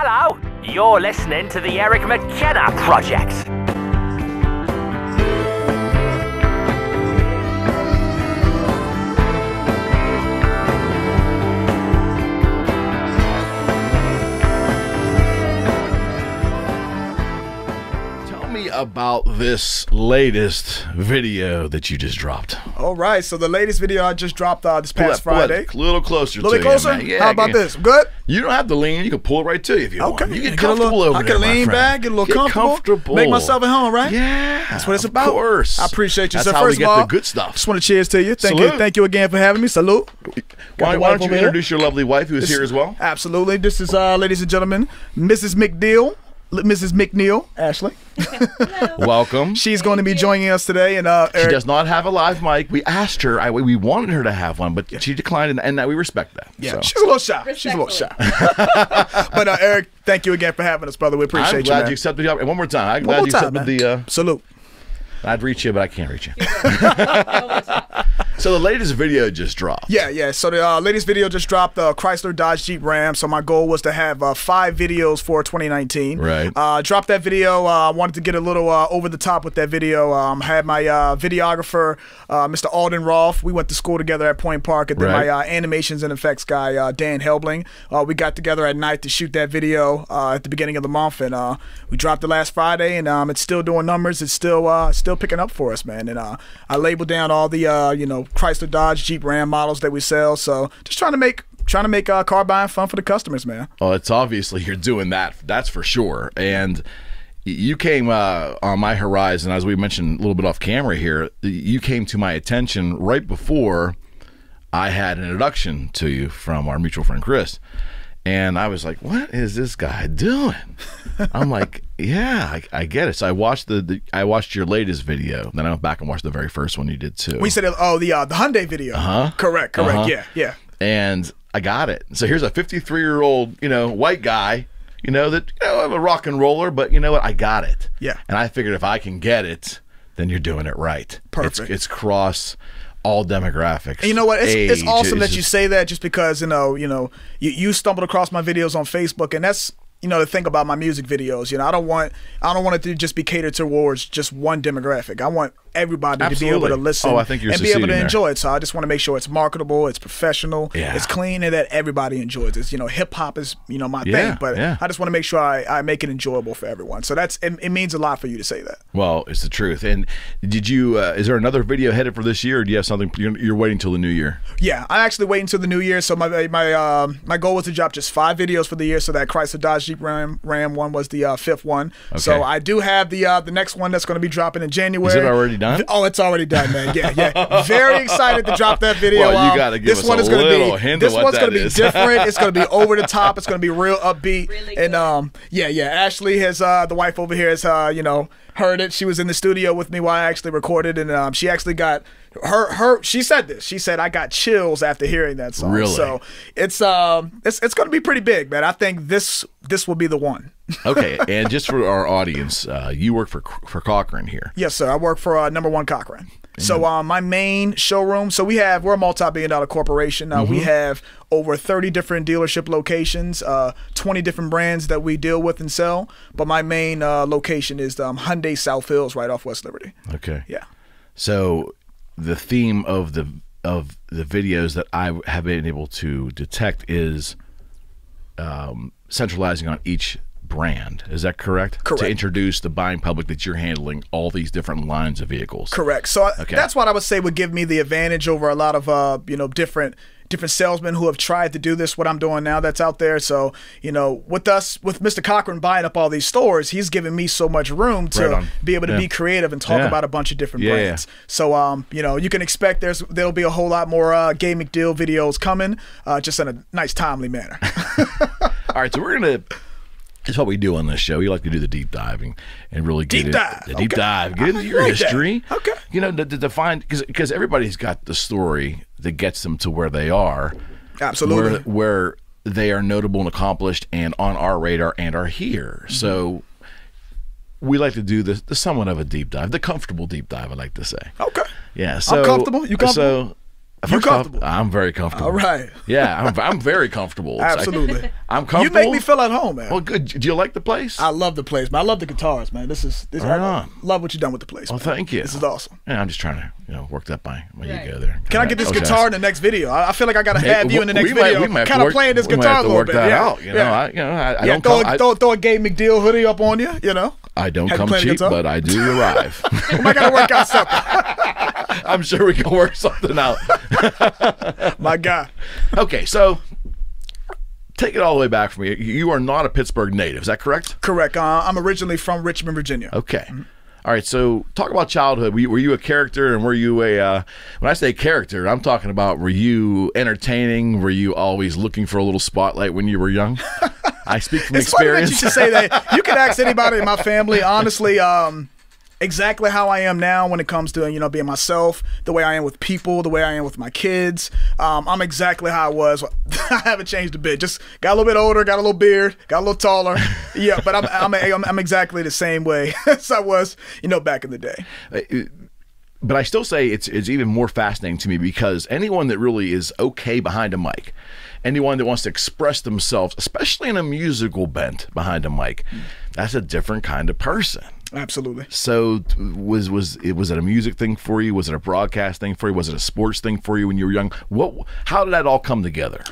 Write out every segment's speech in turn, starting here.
Hello, you're listening to the Eric McKenna Project. About this latest video that you just dropped. All right, so the latest video I just dropped this past Friday. A little closer. A little bit closer? Yeah, how about this? Good? You don't have to lean. You can pull it right to you if you want. You get comfortable over I there, can lean back, get a little comfortable, make myself at home, right? Yeah, that's what it's about. Of course. I appreciate you, that's sir. How First we of all, get the good stuff. Just want to cheers to you. Salute. Thank you again for having me. Salute. Why don't you introduce your lovely wife who is here as well? Absolutely. This is, ladies and gentlemen, Mrs. McDeal. Mrs. McNeil, Ashley. Welcome. She's going to be joining us today. And she does not have a live mic. We asked her. We wanted her to have one, but she declined, and we respect that. Yeah, so. She's a little shy. She's a little shy. But Eric, thank you again for having us, brother. We appreciate you. I'm glad you accepted the opportunity. And one more time. I'm glad you accepted the salute. I'd reach you, but I can't reach you. So the latest video just dropped. Yeah. So the latest video just dropped, Chrysler, Dodge, Jeep, Ram. So my goal was to have 5 videos for 2019. Right. Dropped that video. I wanted to get a little over the top with that video. Had my videographer, Mr. Alden Rolfe. We went to school together at Point Park. And then my animations and effects guy, Dan Helbling. We got together at night to shoot that video at the beginning of the month. And we dropped it last Friday. And it's still doing numbers. It's still picking up for us, man. And I labeled down all the Chrysler, Dodge, Jeep, Ram models that we sell. So just trying to make car buying fun for the customers, man. Well, it's obviously you're doing that. That's for sure. And you came on my horizon, as we mentioned a little bit off camera here. You came to my attention right before I had an introduction to you from our mutual friend Chris. And I was like, what is this guy doing? I'm like, yeah, I get it. So I watched I watched your latest video. Then I went back and watched the very first one you did too. We said, oh, the Hyundai video. Correct. Yeah. And I got it. So here's a 53-year-old, white guy, I'm a rock and roller, but you know what? I got it. Yeah. And I figured if I can get it, then you're doing it right. Perfect. It's cross all demographics. And you know what? It's awesome that you say that, just because you stumbled across my videos on Facebook, and that's the thing about my music videos. I don't want it to just be catered towards just one demographic. I want everybody to be able to listen and be able to enjoy it. So I just want to make sure it's marketable, it's professional, it's clean, and that everybody enjoys it. Hip hop is my thing, but I just want to make sure I make it enjoyable for everyone. So it means a lot for you to say that. Well, it's the truth. And did you? Is there another video headed for this year, or do you have something you're waiting till the new year? Yeah, I'm actually waiting till the new year. So my goal was to drop just 5 videos for the year. So that Chrysler, Dodge, Jeep, Ram one was the 5th one. Okay. So I do have the next one that's going to be dropping in January. Is it already done? Oh, it's already done, man. Yeah. Very excited to drop that video. Well, you got to give us a little hint of what that is. This one's going to be different. It's going to be over the top. It's going to be real upbeat. Really good. And yeah. Ashley has the wife over here has heard it. She was in the studio with me while I actually recorded, and she actually got she said this. She said, I got chills after hearing that song. Really? So it's going to be pretty big, man. I think this will be the one. Okay, and just for our audience, you work for Cochran here. Yes, sir. I work for #1 Cochran. So my main showroom, we're a multi-billion-dollar corporation. We have over 30 different dealership locations, 20 different brands that we deal with and sell. But my main location is Hyundai South Hills, right off West Liberty. Okay. Yeah. So the theme of the videos that I have been able to detect is centralizing on each brand. Is that correct? Correct. To introduce the buying public that you're handling all these different lines of vehicles. Correct. So that's what I would say would give me the advantage over a lot of different salesmen who have tried to do this, what I'm doing now that's out there. So, with Mr. Cochran buying up all these stores, he's giving me so much room to be able to be creative and talk about a bunch of different brands. So, you can expect there'll be a whole lot more Gabe McDeal videos coming, just in a nice, timely manner. All right, so we're going to... It's what we do on this show. We like to do the deep diving and really get the deep dive, get into your history. Okay. To define, because everybody's got the story that gets them to where they are. Absolutely. Where they are notable and accomplished and on our radar and are here. So we like to do the somewhat of a deep dive, the comfortable deep dive, I like to say. Okay. Yeah. So I'm comfortable. You comfortable? So You comfortable? I'm very comfortable. All right. Yeah, I'm very comfortable. Absolutely. I'm comfortable. You make me feel at home, man. Well, good. Do you like the place? I love the place, man. I love the guitars, man. I love what you've done with the place. Well, man. thank you. This is awesome. Yeah, I'm just trying to, work up my ego there. Can I get this guitar in the next video? I feel like I got to have you in the next video. Kind of playing this guitar a little bit. I don't come. Throw a Gabe McDeal hoodie up on you. I don't come cheap, but I do arrive. We might got to work out something. I'm sure we can work something out. My God. Okay, so take it all the way back from you. You are not a Pittsburgh native, is that correct? Correct. I'm originally from Richmond, Virginia. Okay. All right, so talk about childhood. Were you a character, and were you when I say character, I'm talking about, were you entertaining? Were you always looking for a little spotlight when you were young? I speak from experience. It's funny that you should say that. You can ask anybody in my family, honestly, exactly how I am now when it comes to, being myself, the way I am with people, the way I am with my kids. I'm exactly how I was. I haven't changed a bit. Just got a little bit older, got a little beard, got a little taller. Yeah, but I'm exactly the same way as I was, back in the day. But I still say it's even more fascinating to me, because anyone that really is okay behind a mic, anyone that wants to express themselves, especially in a musical bent behind a mic, that's a different kind of person. Absolutely. So was it a music thing for you? Was it a broadcast thing for you? Was it a sports thing for you when you were young? How did that all come together?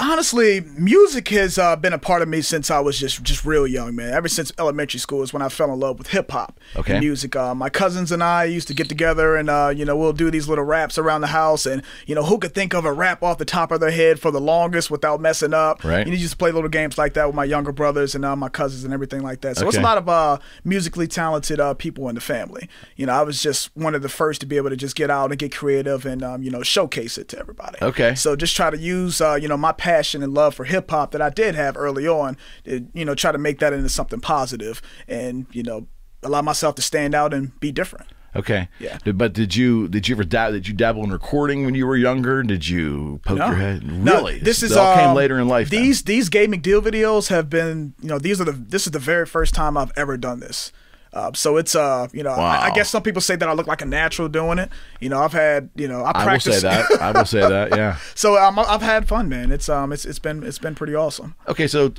Honestly, music has been a part of me since I was just real young, man. Ever since elementary school is when I fell in love with hip-hop and music. My cousins and I used to get together and, we'll do these little raps around the house. And, who could think of a rap off the top of their head for the longest without messing up? Right. You used to play little games like that with my younger brothers and my cousins and everything like that. So it's a lot of musically talented people in the family. I was just one of the first to be able to just get out and get creative and, showcase it to everybody. Okay. So just try to use, my passion and love for hip hop that I did have early on, try to make that into something positive and, allow myself to stand out and be different. Okay. Yeah. But did you ever dabble in recording when you were younger? Did you poke your head? Really? No, this all came later in life. These Gabe McDeal videos have been, this is the very first time I've ever done this. So it's wow. I guess some people say that I look like a natural doing it. I've had I practice. I will say that. Yeah. So I've had fun, man. It's been pretty awesome. Okay, so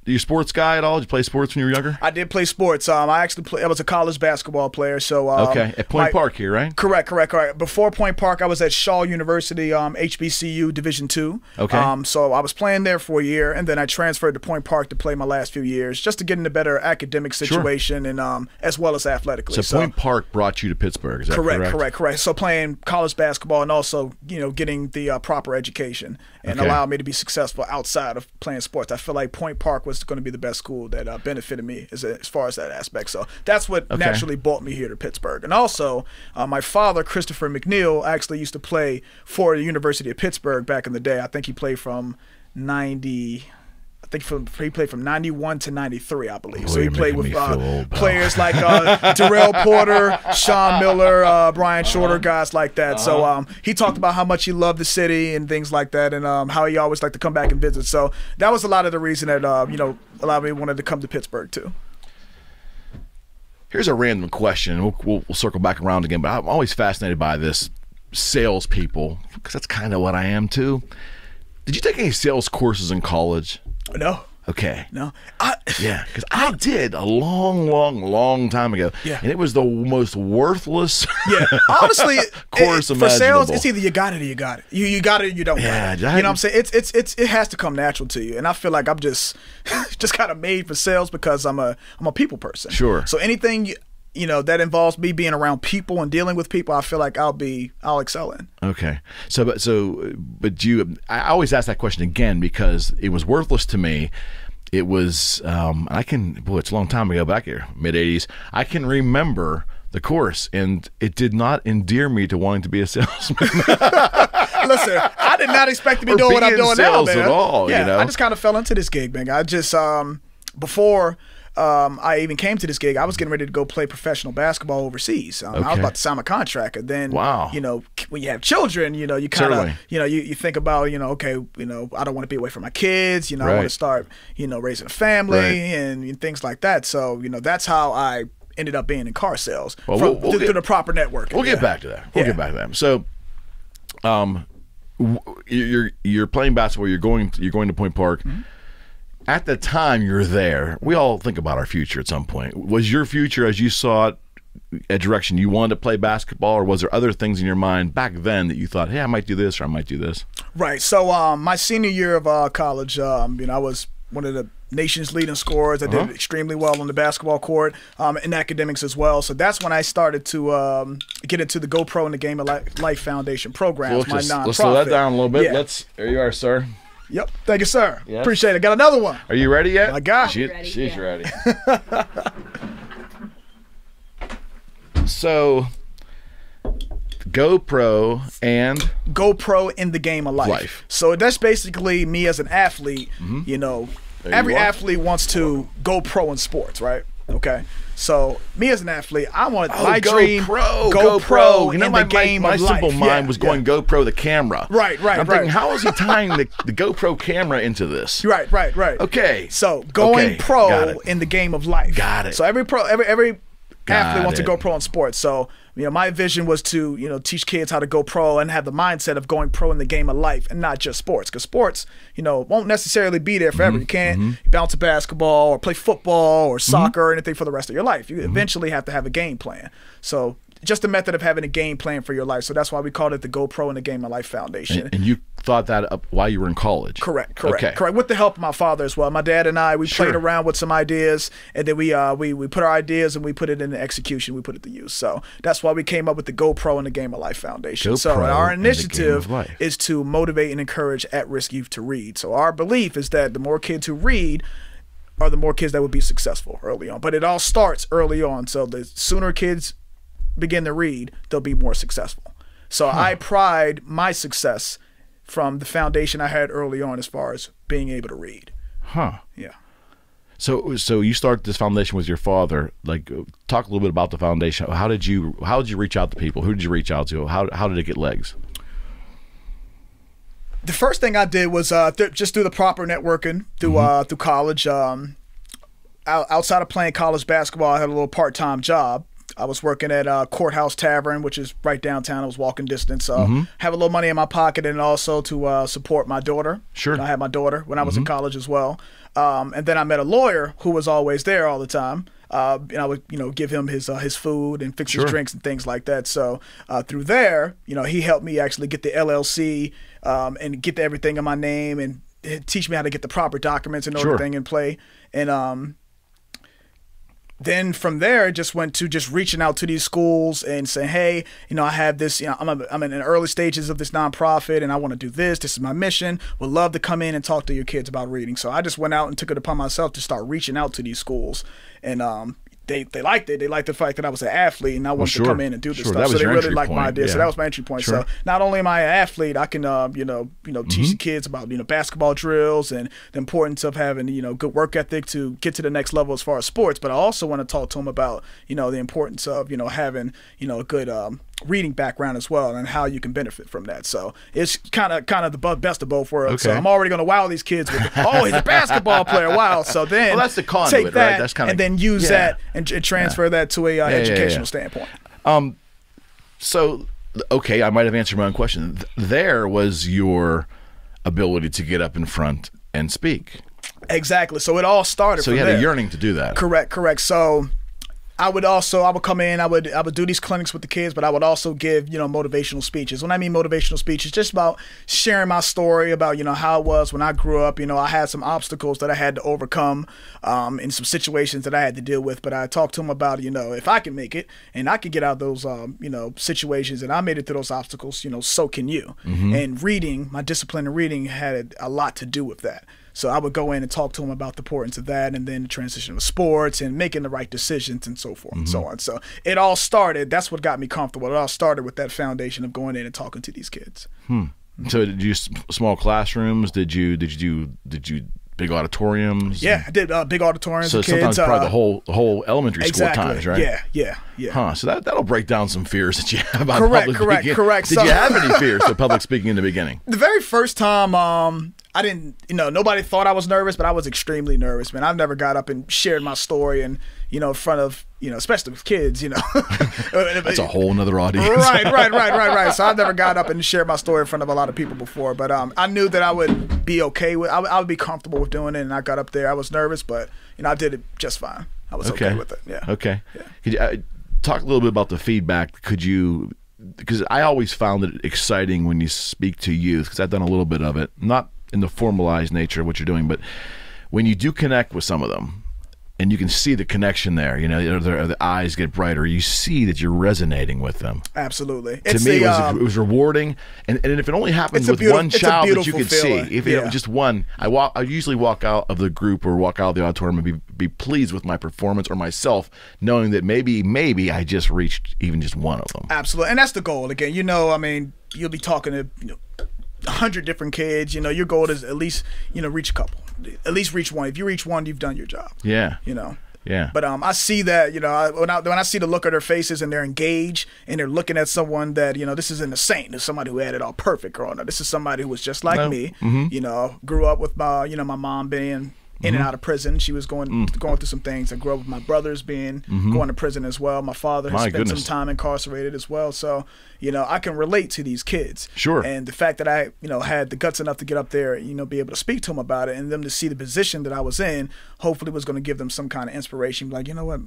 are you a sports guy at all? Did you play sports when you were younger? I did play sports. I was a college basketball player. So okay, at Point Park here, right? Correct. Before Point Park, I was at Shaw University, HBCU Division II. Okay. So I was playing there for a year, and then I transferred to Point Park to play my last few years, just to get in a better academic situation and as well as athletically. So Point Park brought you to Pittsburgh. Is that correct? Correct. So playing college basketball and also getting the proper education and allowed me to be successful outside of playing sports. I feel like Point Park was going to be the best school that benefited me as far as that aspect. So that's what naturally brought me here to Pittsburgh. And also, my father, Christopher McNeil, actually used to play for the University of Pittsburgh back in the day. I think he played from 90. He played from 91 to 93, I believe. So he played with players like Darrell Porter, Sean Miller, Brian Shorter, guys like that. So he talked about how much he loved the city and things like that, and how he always liked to come back and visit. So that was a lot of the reason that allowed me wanted to come to Pittsburgh too. Here's a random question. We'll circle back around again, but I'm always fascinated by this salespeople, because that's kind of what I am too. Did you take any sales courses in college? No. Okay. No. Yeah, because I did a long time ago. Yeah. And it was the most worthless honestly, course for sales, it's either you got it or you got it. You got it or you don't got it. You know what I'm saying? It has to come natural to you. And I feel like I'm just kind of made for sales because I'm a people person. Sure. So anything that involves me being around people and dealing with people, I feel like I'll excel in. Okay. But I always ask that question again because it was worthless to me. It was, it's a long time ago, back here, mid-'80s. I can remember the course, and it did not endear me to wanting to be a salesman. Listen, I did not expect to be doing what I'm doing now, man. At all, yeah, I just kind of fell into this gig, man. I just, before I even came to this gig, I was getting ready to go play professional basketball overseas. I was about to sign my contract, and then when you have children, you kind of you think about okay, I don't want to be away from my kids. I want to start raising a family and things like that. So that's how I ended up being in car sales through the proper network. We'll get back to that. We'll get back to that. So You're playing basketball. You're going to Point Park. At the time you're there, we all think about our future at some point. Was your future, as you saw it, a direction you wanted to play basketball, or was there other things in your mind back then that you thought, hey, I might do this or I might do this? Right. So my senior year of college, I was one of the nation's leading scorers. I did extremely well on the basketball court, in academics as well. So that's when I started to get into the GoPro and the Game of Life Foundation programs, my nonprofit. Let's slow that down a little bit. Yeah. There you are, sir. Yep. Thank you, sir. Yes. Appreciate it. Got another one. Are you ready yet? I got you. She's ready. So, GoPro and GoPro in the Game of Life. So that's basically me as an athlete. You know, every athlete wants to go pro in sports, right? Okay. So me as an athlete, I want my dream GoPro you know, in my the Game of Life. My simple mind was going GoPro the camera. Right. I'm thinking, how is he tying the GoPro camera into this? Right. Okay. So going pro in the Game of Life. Got it. So every athlete wants to go pro in sports. So, you know, my vision was to, you know, teach kids how to go pro and have the mindset of going pro in the Game of Life and not just sports. Because sports, you know, won't necessarily be there forever. You can't bounce a basketball or play football or soccer or anything for the rest of your life. You eventually have to have a game plan. So just a method of having a game plan for your life. So that's why we called it the GoPro and the Game of Life Foundation. And you thought that up while you were in college? Correct. With the help of my father as well. My dad and I, we played around with some ideas, and then we put our ideas and we put it into execution. We put it to use. So that's why we came up with the GoPro and the Game of Life Foundation. So our initiative is to motivate and encourage at-risk youth to read. So our belief is that the more kids who read are the more kids that would be successful early on. But it all starts early on. So the sooner kids begin to read, they'll be more successful. So I pride my success from the foundation I had early on as far as being able to read. Yeah. So you started this foundation with your father. Like, talk a little bit about the foundation. How did you reach out to people? Who did you reach out to? How did it get legs? The first thing I did was just do the proper networking through college. Outside of playing college basketball, I had a little part-time job. I was working at Courthouse Tavern, which is right downtown. I was walking distance. So have a little money in my pocket, and also to support my daughter. Sure. I had my daughter when I was in college as well. And then I met a lawyer who was always there all the time. And I would, you know, give him his food and fix his drinks and things like that. So through there, you know, he helped me actually get the LLC and get everything in my name and teach me how to get the proper documents and everything in play. And then from there, it just went to just reaching out to these schools and saying, hey, you know, I have this, you know, I'm in the early stages of this nonprofit and I want to do this. This is my mission. Would love to come in and talk to your kids about reading. So I just went out and took it upon myself to start reaching out to these schools. And they liked it. They liked the fact that I was an athlete and I wanted to come in and do this stuff. So they really liked my idea. So that was my entry point. So not only am I an athlete, I can teach the kids about, you know, basketball drills and the importance of having, you know, good work ethic to get to the next level as far as sports. But I also want to talk to them about, you know, the importance of, you know, having, you know, a good reading background as well and how you can benefit from that. So it's kind of the best of both worlds. So I'm already going to wow these kids with, oh, he's a basketball player. Wow. So then that's the conduit, take that right? That's kind of, and then use that and transfer that to a educational standpoint. So, okay, I might have answered my own question. There was your ability to get up in front and speak. Exactly. So it all started from there. So you had a yearning to do that. Correct. So I would come in, I would do these clinics with the kids, but I would also give, you know, motivational speeches. When I mean motivational speeches, just about sharing my story about, you know, how it was when I grew up. You know, I had some obstacles that I had to overcome in some situations that I had to deal with, but I talked to them about, you know, if I can make it and I can get out of those, you know, situations and I made it through those obstacles, you know, so can you. And reading, my discipline in reading had a lot to do with that. So I would go in and talk to them about the importance of that and then the transition of sports and making the right decisions and so forth and so on. So it all started, that's what got me comfortable. It all started with that foundation of going in and talking to these kids. So did you small classrooms? Did you big auditoriums? Yeah, I did big auditoriums. So with kids, sometimes probably the whole elementary school at times, right? Yeah. So that'll break down some fears that you have about correct. Did you have any fears of public speaking in the beginning? The very first time, I didn't, you know, nobody thought I was nervous, but I was extremely nervous, man. I've never got up and shared my story and, in front of, especially with kids, That's a whole nother audience. Right. So I've never got up and shared my story in front of a lot of people before, but I knew that I would be okay with, I would be comfortable with doing it, and I got up there. I was nervous, but I did it just fine. I was okay with it. Yeah. Okay. Yeah. Could you talk a little bit about the feedback? Because I always found it exciting when you speak to youth, because I've done a little bit of it, not in the formalized nature of what you're doing, but when you do connect with some of them, and you can see the connection there, the eyes get brighter. You see that you're resonating with them. Absolutely. To me, it was rewarding, and if it only happens with one child that you could see, if it was just one, I usually walk out of the group or walk out of the auditorium and be pleased with my performance or myself, knowing that maybe I just reached even just one of them. Absolutely, and that's the goal. Again, you'll be talking to 100 different kids. Your goal is at least reach a couple. At least reach one. If you reach one, you've done your job. Yeah. Yeah. But I see that, when I see the look of their faces and they're engaged and they're looking at someone that, this isn't a saint. This is somebody who had it all perfect growing up. This is somebody who was just like me. Grew up with my mom being in and out of prison. She was going through some things. I grew up with my brothers going to prison as well. My father has spent some time incarcerated as well. So, I can relate to these kids. Sure. And the fact that I, had the guts enough to get up there, be able to speak to them about it, and them to see the position that I was in, hopefully was going to give them some kind of inspiration. Like, you know what,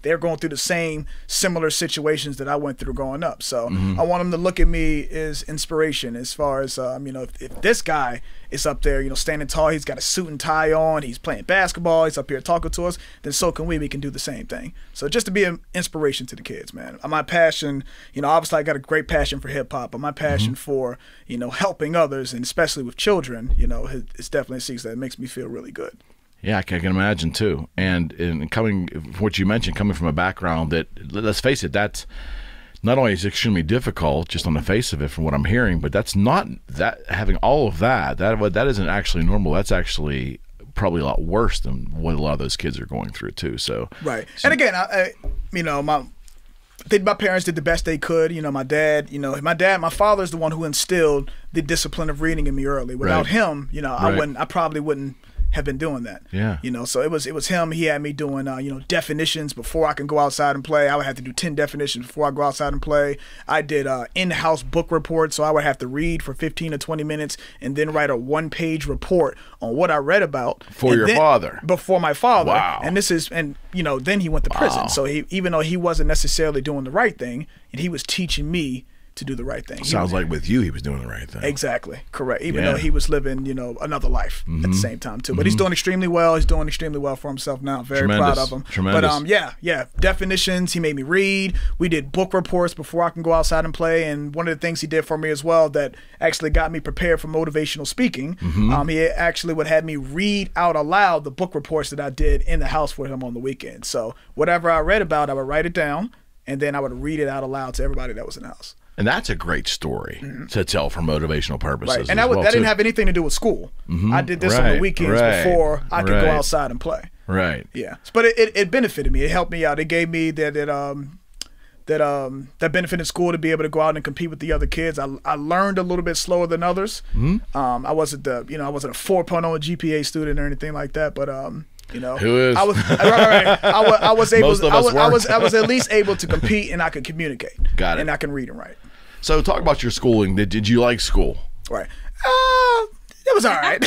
they're going through the same similar situations that I went through growing up. So I want them to look at me as inspiration as far as, if this guy is up there, standing tall, he's got a suit and tie on, he's playing basketball, he's up here talking to us, then so can we. We can do the same thing. So just to be an inspiration to the kids, man. My passion, obviously I got a great passion for hip hop, but my passion for, helping others, and especially with children, it's definitely a season that makes me feel really good. Yeah, I can imagine too. And coming from what you mentioned, coming from a background that, let's face it, that's not only is extremely difficult just on the face of it from what I'm hearing, but that's not that having all of that isn't actually normal. That's actually probably a lot worse than what a lot of those kids are going through too. So and again, I think my parents did the best they could. My father is the one who instilled the discipline of reading in me early. Without him, I probably wouldn't have been doing that. Yeah. So it was him. He had me doing definitions before I can go outside and play. I would have to do 10 definitions before I go outside and play. I did in-house book reports, so I would have to read for 15 to 20 minutes and then write a 1-page report on what I read about for your father. Before my father. Wow. And then he went to prison. So even though he wasn't necessarily doing the right thing, and he was teaching me to do the right thing. Sounds like with you, he was doing the right thing. Exactly. Correct. Even though he was living, another life at the same time too. But he's doing extremely well. He's doing extremely well for himself now. Very proud of him. Tremendous. But definitions, he made me read. We did book reports before I can go outside and play. And one of the things he did for me as well that actually got me prepared for motivational speaking, he actually would have me read out aloud the book reports that I did in the house for him on the weekend. So whatever I read about, I would write it down, and then I would read it out aloud to everybody that was in the house. And that's a great story to tell for motivational purposes. Right. And that didn't have anything to do with school. I did this on the weekends before I could go outside and play. Right. Yeah. But it benefited me. It helped me out. It gave me that benefit in school to be able to go out and compete with the other kids. I learned a little bit slower than others. I wasn't a 4.0 GPA student or anything like that, but who is? I was I was able. Most of us I was at least able to compete, and I could communicate. Got it. And I can read and write. So talk about your schooling. Did you like school? Right. It was all right.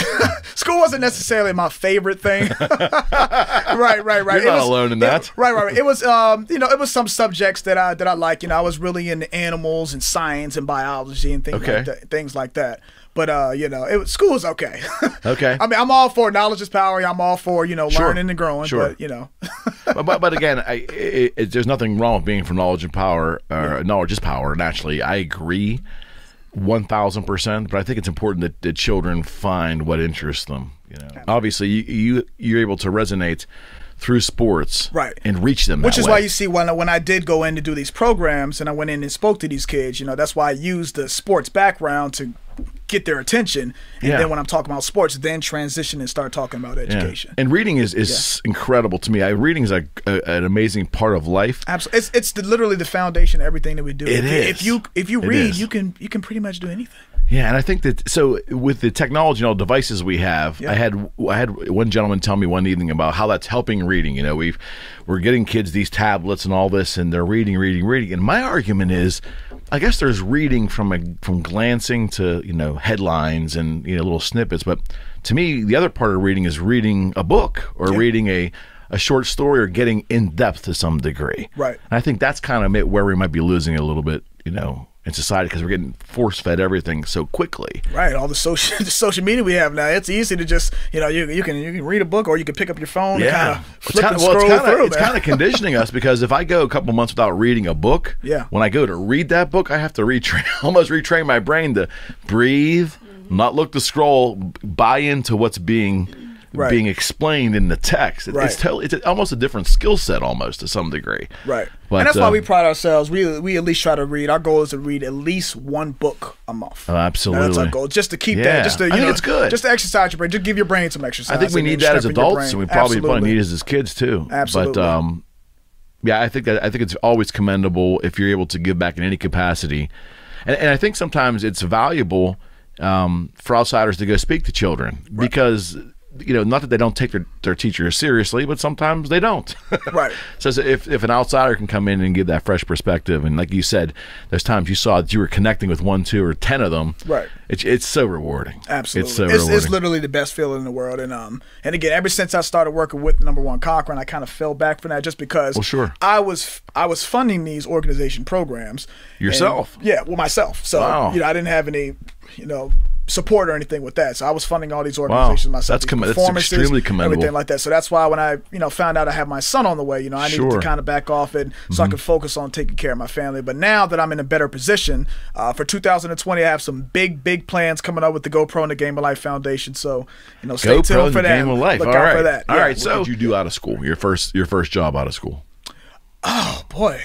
School wasn't necessarily my favorite thing. Right. You're not alone in that. Right. It was, it was some subjects that I like. I was really into animals and science and biology and things like that. But school was okay. Okay. I mean, I'm all for knowledge is power. I'm all for learning and growing. Sure. But again, there's nothing wrong with being for knowledge and power. Knowledge is power. And actually, I agree 1,000%. But I think it's important that children find what interests them. Obviously, you're able to resonate through sports, right, and reach them. Which is why you see when I did go in to do these programs and I went in and spoke to these kids, that's why I used the sports background to get their attention, and then when I'm talking about sports, then transition and start talking about education. And reading is incredible to me. Reading is an amazing part of life. Absolutely, it's literally the foundation of everything that we do. It is. If you read, you can pretty much do anything. Yeah, and I think that so with the technology and all devices we have, I had one gentleman tell me one evening about how that's helping reading. You know, we're getting kids these tablets and all this, and they're reading. And my argument is, I guess there's reading from glancing to headlines and little snippets, but to me the other part of reading is reading a book or reading a short story or getting in depth to some degree. Right. And I think that's kind of where we might be losing a little bit, in society, because we're getting force-fed everything so quickly. Right. All the social media we have now, it's easy to just, you can read a book or you can pick up your phone and kind of flip and scroll through. It's kind of conditioning us, because if I go a couple months without reading a book, when I go to read that book, I have to almost retrain my brain to breathe, not look to scroll, buy into what's being explained in the text. It's almost a different skill set, almost to some degree. Right. But, and that's why we pride ourselves. We at least try to read. Our goal is to read at least one book a month. Oh, absolutely. That's our goal. Just to keep that. Just to, I think it's good. Just to exercise your brain. Just give your brain some exercise. I think we need that as adults, and we probably need it as kids too. Absolutely. But I think it's always commendable if you're able to give back in any capacity, and I think sometimes it's valuable for outsiders to go speak to children, because not that they don't take their teachers seriously, but sometimes they don't. Right. So if an outsider can come in and give that fresh perspective, and like you said, there's times you saw that you were connecting with 1, 2, or 10 of them. Right. It's so rewarding. Absolutely. It's so rewarding. It's literally the best feeling in the world. And again, ever since I started working with #1 Cochran, I kind of fell back from that just because I was funding these organization programs yourself. Myself. So I didn't have any support or anything with that. So I was funding all these organizations myself. That's extremely commendable. Everything like that. So that's why when I found out I had my son on the way, I needed to kind of back off it so I could focus on taking care of my family. But now that I'm in a better position, for 2020 I have some big plans coming up with the GoPro and the Game of Life Foundation. So stay tuned for that. Game of Life. Look out for that. All right. So what did you do out of school? Your first job out of school? Oh boy.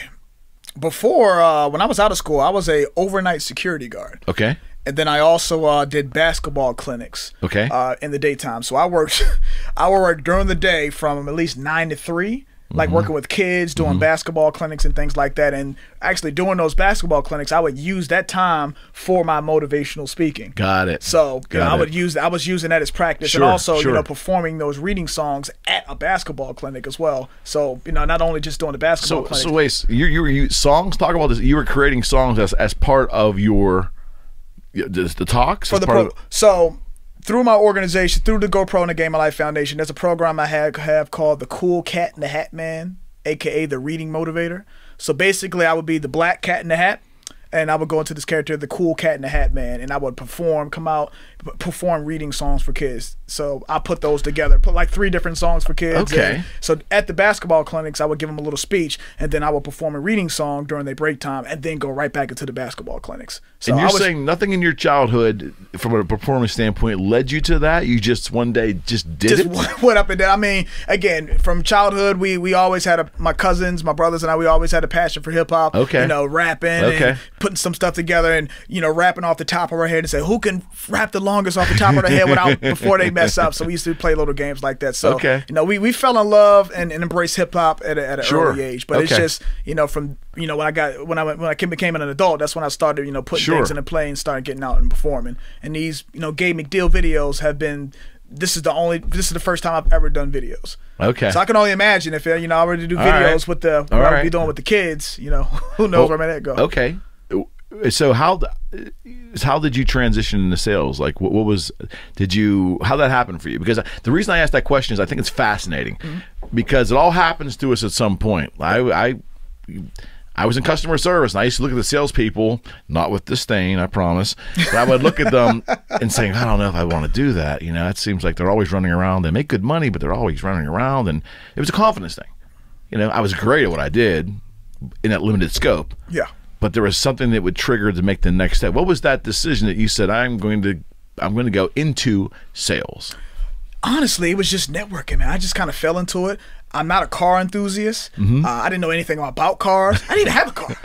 Before when I was out of school, I was a overnight security guard. Okay. And then I also did basketball clinics. Okay. In the daytime, so I worked during the day from at least 9 to 3, like working with kids, doing basketball clinics and things like that. And actually doing those basketball clinics, I would use that time for my motivational speaking. Got it. So I was using that as practice, and also performing those reading songs at a basketball clinic as well. So not only just doing the basketball clinic. So wait, you songs? Talk about this. You were creating songs as part of your the talks for the so through my organization, through the GoPro and the Game of Life Foundation, there's a program I have called the Cool Cat in the Hat Man, aka the Reading Motivator. So basically, I would be the black cat in the hat, and I would go into this character, the Cool Cat in the Hat Man, and I would perform reading songs for kids. So I put those together, put like 3 different songs for kids. Okay. So at the basketball clinics, I would give them a little speech, and then I would perform a reading song during their break time, and then go right back into the basketball clinics. So and you're saying nothing in your childhood, from a performance standpoint, led you to that? You just one day just did it? Went up and down. I mean, again, from childhood, we always had my cousins, my brothers, and I. We always had a passion for hip hop. Okay. Rapping. And putting some stuff together, and rapping off the top of our head and say who can rap the longest off the top of their head before they mess up. So we used to play little games like that. So we fell in love and embraced hip hop at an early age. But it's just from when I became an adult, that's when I started putting things into play and started getting out and performing. And these Gabe McDeal videos have been. This is the first time I've ever done videos. Okay. So I can only imagine if I were to do videos with what I would be doing with the kids. Who knows where that go. Okay. So how did you transition into sales? Like what was how that happen for you? Because the reason I asked that question is I think it's fascinating because it all happens to us at some point. I was in customer service, and I used to look at the salespeople, not with disdain, I promise, but I would look at them and say, I don't know if I want to do that. It seems like they're always running around. They make good money, but they're always running around, and it was a confidence thing. I was great at what I did in that limited scope. Yeah. But there was something that would trigger to make the next step. What was that decision that you said, I'm going to go into sales? Honestly, it was just networking, man. I just kind of fell into it. I'm not a car enthusiast. I didn't know anything about cars. I didn't have a car.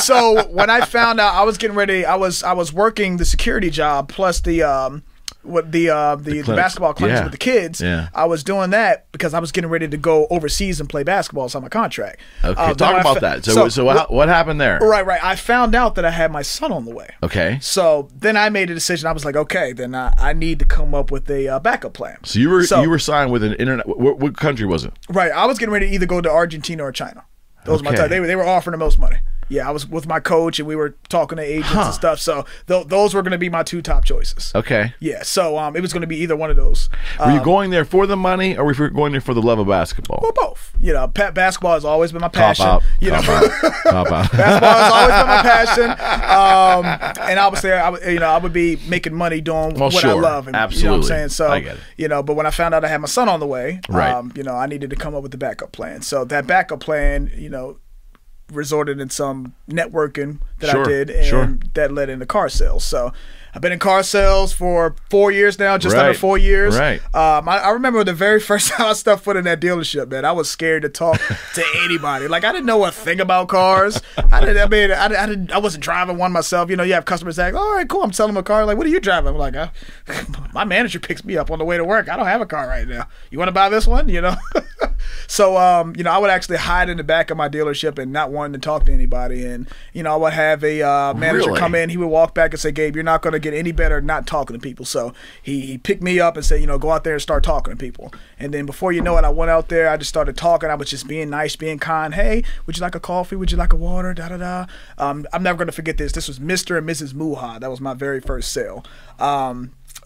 So when I found out I was getting ready, I was working the security job plus the the basketball clinics with the kids. Yeah. I was doing that because I was getting ready to go overseas and play basketball. So I'm a contract. Okay, talk about that. So what happened there? Right. I found out that I had my son on the way. Okay. So then I made a decision. I was like, okay, then I need to come up with a backup plan. So you were signed with an internet. What country was it? Right. I was getting ready to either go to Argentina or China. Those were my type. They were offering the most money. Yeah, I was with my coach and we were talking to agents and stuff. So those were going to be my two top choices. Okay. Yeah, so it was going to be either one of those. Were you going there for the money, or were you going there for the love of basketball? Well, both. You know, basketball has always been my passion. Cop Basketball out. has always been my passion. And obviously, I would be making money doing what I love. And, absolutely. You know what I'm saying? So, I get it. But when I found out I had my son on the way, right. I needed to come up with the backup plan. So that backup plan, resorted in some networking that I did, and that led into car sales. So I've been in car sales for 4 years now, just under 4 years. Right. I remember the very first time I stepped foot in that dealership, man, I was scared to talk to anybody. Like, I didn't know a thing about cars. I wasn't driving one myself. You have customers saying, all right, cool, I'm selling them a car. Like, what are you driving? I'm like, my manager picks me up on the way to work. I don't have a car right now. You want to buy this one? So, I would actually hide in the back of my dealership and not wanting to talk to anybody. And, I would have a manager come in. He would walk back and say, Gabe, you're not going to get any better not talking to people. So he picked me up and said, go out there and start talking to people. And then before you know it, I went out there. I just started talking. I was just being nice, being kind. Hey, would you like a coffee? Would you like a water? Da-da-da. I'm never going to forget this. This was Mr. and Mrs. Muha. That was my very first sale.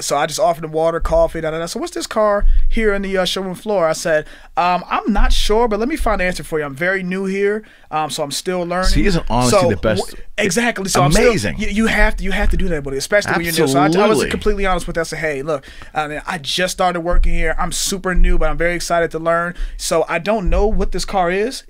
So I just offered them water, coffee, da-da-da. So what's this car here in the showroom floor? I said, I'm not sure, but let me find the answer for you. I'm very new here, so I'm still learning. So he isn't honestly the best. Exactly. So amazing. You have to do that, buddy, especially when you're new. So I was completely honest with that. I said, hey, look, I just started working here. I'm super new, but I'm very excited to learn. So I don't know what this car is.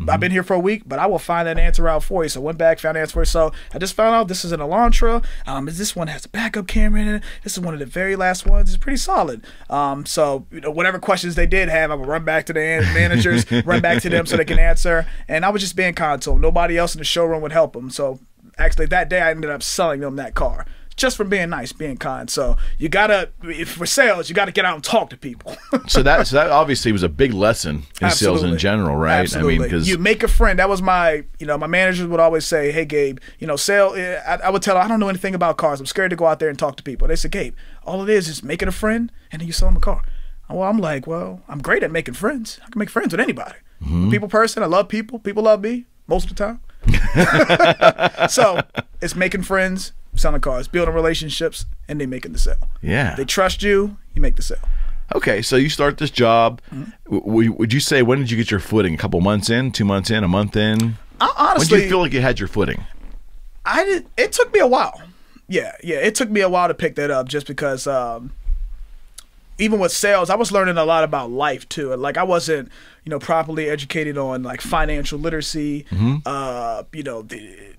I've been here for a week, but I will find that answer out for you. So I went back, found the answer for you. So I just found out this is an Elantra. This one has a backup camera in it. This is one of the very last ones. It's pretty solid. So whatever questions they did have, I would run back to the managers, run back to them so they can answer. And I was just being kind to them. Nobody else in the showroom would help them. So actually that day I ended up selling them that car. Just from being nice, being kind. So you gotta, for sales, you gotta get out and talk to people. so that obviously was a big lesson in sales in general, right? Absolutely. I mean, because you make a friend. That was my, my managers would always say, "Hey, Gabe, sale." I would tell them, I don't know anything about cars. I'm scared to go out there and talk to people. They said, Gabe, all it is making a friend, and then you sell them a car. Well, I'm like, I'm great at making friends. I can make friends with anybody. I'm a people person. I love people. People love me most of the time. So it's making friends, selling cars, building relationships, and then making the sale. Yeah. They trust you, you make the sale. Okay, so you start this job. Would you say, when did you get your footing? A couple months in, 2 months in, a month in? Honestly, when did you feel like you had your footing? It took me a while. Yeah, it took me a while to pick that up, just because even with sales, I was learning a lot about life too. Like, I wasn't, properly educated on like financial literacy, the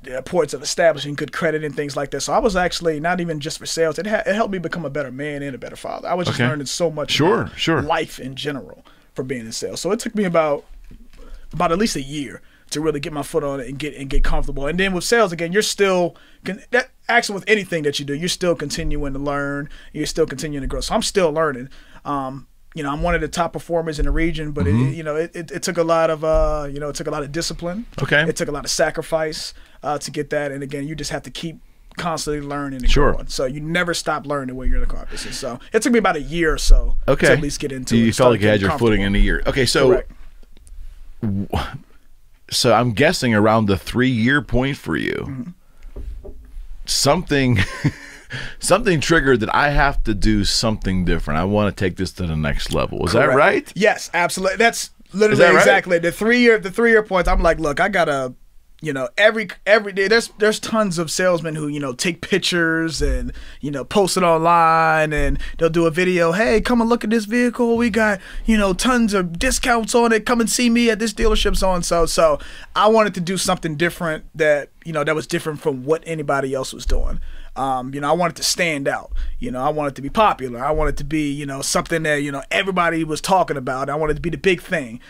importance of establishing good credit and things like that. So I was actually not even just for sales. It helped me become a better man and a better father. I was just learning so much about life in general for being in sales. So it took me about at least a year to really get my foot on it and get comfortable. And then with sales, again, you're still actually with anything that you do, you're still continuing to learn. You're still continuing to grow. So I'm still learning. I'm one of the top performers in the region, but it took a lot of discipline. Okay. It took a lot of sacrifice to get that. And again, you just have to keep constantly learning and growing. So you never stop learning when you're in the car business. So it took me about a year or so to at least get into it. You felt like you had your footing in a year. Okay, so correct. So I'm guessing around the 3-year point for you, something triggered that I have to do something different. I want to take this to the next level. Is that right? Yes, absolutely. That's literally exactly the 3-year points. I'm like, look, I gotta, every day there's tons of salesmen who take pictures and post it online, and they'll do a video. Hey, come and look at this vehicle. We got tons of discounts on it. Come and see me at this dealership, so and so. So I wanted to do something different that that was different from what anybody else was doing. I wanted to stand out. I wanted to be popular. I wanted to be, something that, everybody was talking about. I wanted to be the big thing.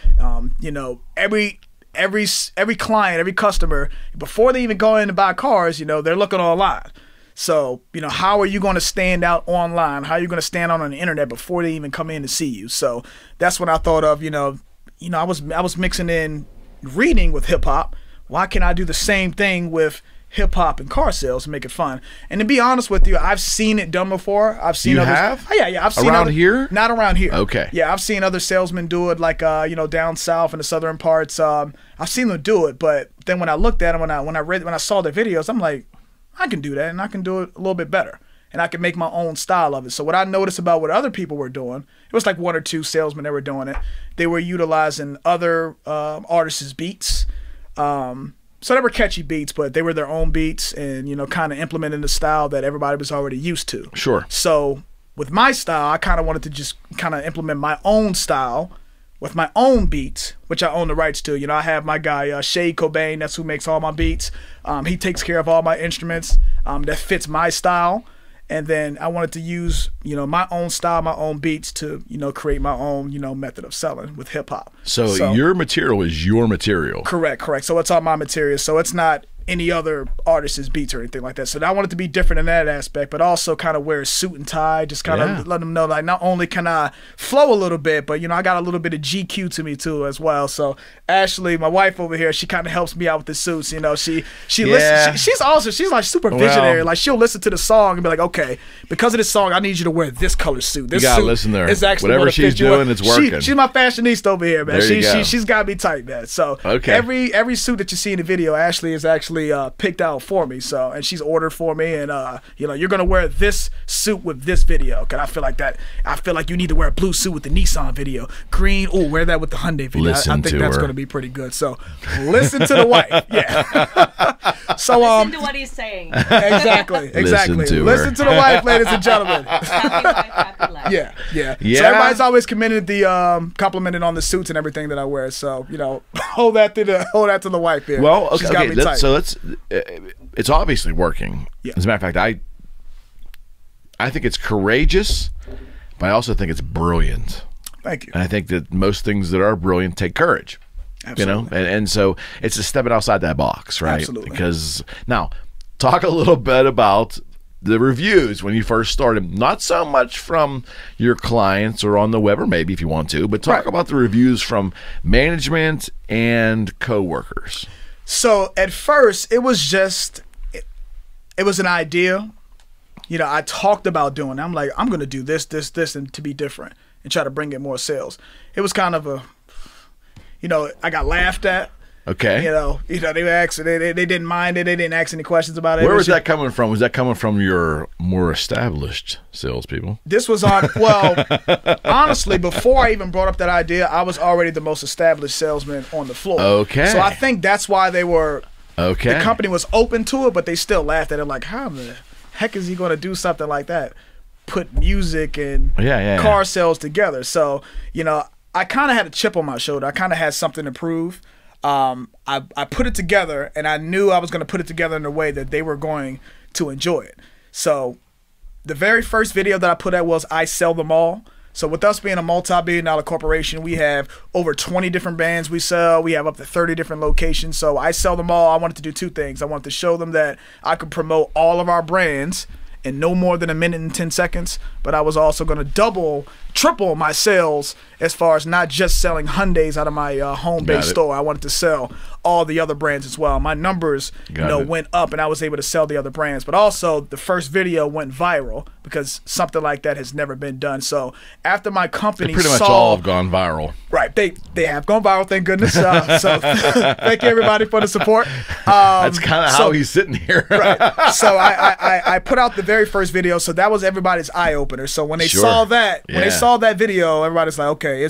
Every client, every customer, before they even go in to buy cars, they're looking online. So, you know, how are you going to stand out online? How are you going to stand out on the internet before they even come in to see you? So that's when I thought of, I was mixing in reading with hip hop. Why can't I do the same thing with hip hop and car sales and make it fun? And to be honest with you, I've seen it done before. I've seen others. Have? Oh, yeah. I've seen around here? Not around here. Okay. Yeah, I've seen other salesmen do it, like down south in the southern parts. I've seen them do it, but then when I looked at them, when I saw their videos, I'm like, I can do that, and I can do it a little bit better, and I can make my own style of it. So what I noticed about what other people were doing, it was like one or two salesmen that were doing it. They were utilizing other artists' beats. So they were catchy beats, but they were their own beats and, kind of implementing the style that everybody was already used to. Sure. So with my style, I kind of wanted to just kind of implement my own style with my own beats, which I own the rights to. I have my guy, Shay Cobain, that's who makes all my beats. He takes care of all my instruments that fits my style. And then I wanted to use, my own style, my own beats to, create my own, method of selling with hip hop. So your material is your material. Correct. So it's all my material. So it's not any other artist's beats or anything like that. So I wanted to be different in that aspect, but also kind of wear a suit and tie, just kind of let them know, like, not only can I flow a little bit, but I got a little bit of GQ to me too as well. So Ashley, my wife over here, she kind of helps me out with the suits. She listens. She's like super visionary. Like, she'll listen to the song and be like, okay, because of this song, I need you to wear this color suit. This you gotta suit listen to her. is actually whatever she's doing, it's working. She's my fashionista over here, man. There you go. She's got me tight, man. So every suit that you see in the video, Ashley is actually picked out for me. So, and she's ordered for me, and you're gonna wear this suit with this video. Cause I feel like that. I feel like you need to wear a blue suit with the Nissan video. Green, wear that with the Hyundai video. I think that's gonna be pretty good. So listen to the wife. Yeah. So listen to what he's saying. Exactly. Listen to the wife, ladies and gentlemen. Happy wife, happy life. Yeah. So everybody's always complimented on the suits and everything that I wear. So hold that to the wife here. Well, okay. She's got me tight. It's obviously working. Yeah. As a matter of fact, I think it's courageous, but I also think it's brilliant. Thank you. And I think that most things that are brilliant take courage. Absolutely. And so it's a stepping outside that box, right? Absolutely. Because now, talk a little bit about the reviews when you first started. Not so much from your clients or on the web, or maybe if you want to, but talk about the reviews from management and coworkers. So at first, it was an idea. I talked about doing it. I'm like, I'm going to do this, and to be different and try to bring in more sales. It was kind of I got laughed at. Okay. They didn't mind it. They didn't ask any questions about it. Where was that coming from? Was that coming from your more established salespeople? This was honestly, before I even brought up that idea, I was already the most established salesman on the floor. Okay. So I think that's why they were. Okay. The company was open to it, but they still laughed at it. Like, how the heck is he going to do something like that? Put music and car sales together. So I kind of had a chip on my shoulder. I kind of had something to prove. I put it together, and I knew I was going to put it together in a way that they were going to enjoy it. So the very first video that I put out was I Sell Them All. So with us being a multi-billion-dollar corporation, we have over 20 different brands we sell. We have up to 30 different locations. So I Sell Them All. I wanted to do two things. I wanted to show them that I could promote all of our brands in no more than a minute and 10 seconds, but I was also going to triple my sales as far as not just selling Hyundais out of my home-based store. I wanted to sell all the other brands as well. My numbers, went up, and I was able to sell the other brands. But also, the first video went viral because something like that has never been done. So after my company pretty much all have gone viral. Right, they have gone viral, thank goodness. So thank you everybody for the support. That's kind of how he's sitting here. Right. So I put out the very first video, so that was everybody's eye opener. So when they saw that, when they saw that video, everybody's like, okay,